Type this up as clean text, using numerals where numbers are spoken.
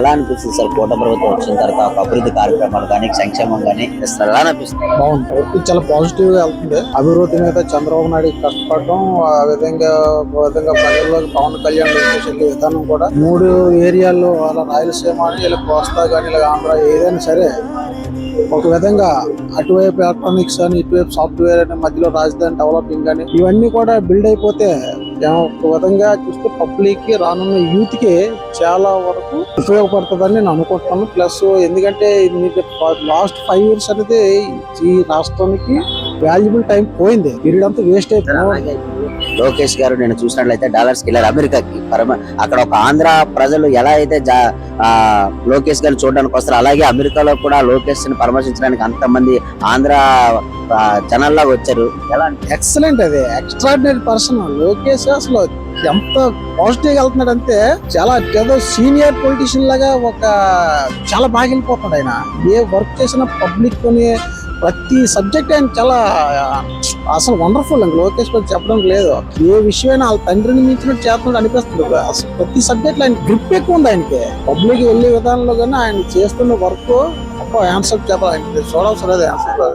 ఎలా అనిపిస్తుంది సార్ కూటమి ప్రభుత్వం వచ్చిన తర్వాత ఒక అభివృద్ధి కార్యక్రమాలు కానీ సంక్షేమం కానీ ఇస్తారు ఎలా అనిపిస్తుంది? బాగుంది, చాలా పాజిటివ్ గా వెళ్తుంది. అభివృద్ధి మీద చంద్రబాబు నాయుడు కష్టపడటం, ఆ విధంగా ప్రజల్లోకి పవన్ కళ్యాణ్ వెళ్ళే విధానం కూడా 3 ఏరియాల్లో అలా రాయలసీమ అని ఇలా కోస్తా కానీ ఇలా ఆంధ్ర ఏదైనా సరే ఒక విధంగా అటువైపు ఎలక్ట్రానిక్స్ అని ఇటువైపు సాఫ్ట్వేర్ అని మధ్యలో రాజధాని డెవలపింగ్ అని ఇవన్నీ కూడా బిల్డ్ అయిపోతే ఒక విధంగా చూస్తే పబ్లిక్ కి రానున్న యూత్ కి చాలా వరకు ఉపయోగపడుతుందని నేను అనుకుంటున్నాను. ప్లస్ ఎందుకంటే లాస్ట్ 5 years అనేది ఈ రాష్ట్రానికి వాల్యుబుల్ టైం పోయింది, పీరియడ్ అంతా వేస్ట్ అయిపోయింది. లోకేష్ గారు నేను చూసినట్లయితే డాలర్స్ కి వెళ్ళారు అమెరికాకి. అక్కడ ఒక ఆంధ్ర ప్రజలు ఎలా అయితే లోకేష్ గారిని చూడడానికి వస్తారు, అలాగే అమెరికాలో కూడా లోకేష్ ని పరామర్శించడానికి అంతమంది ఆంధ్ర జనాల్లా వచ్చారు. ఎలా ఎక్సలెంట్, అది ఎక్స్ట్రాడినరీ పర్సన్ లోకేష్. అసలు ఎంత పాజిటివ్ గా వెళ్తున్నాడు అంటే చాలా ఏదో సీనియర్ పొలిటీషియన్ లాగా చాలా బాగా వెళ్ళిపోతున్నాడు ఆయన. ఏ వర్క్ చేసిన పబ్లిక్ కొని ప్రతి సబ్జెక్ట్ ఆయన చాలా అసలు వండర్ఫుల్ అండి. లోకేష్ గారు చెప్పడం లేదు, ఏ విషయమైనా వాళ్ళ తండ్రిని మించినట్టు చేస్తున్నాడు అనిపిస్తుంది. అసలు ప్రతి సబ్జెక్ట్ ఆయన గ్రిప్ ఎక్కువ ఉంది ఆయనకి. పబ్లిక్ వెళ్ళే విధానంలో కానీ ఆయన చేస్తున్న వర్క్ ఆన్సర్ చెప్పాలి, ఆయన చూడాల్సిన ఆన్సర్.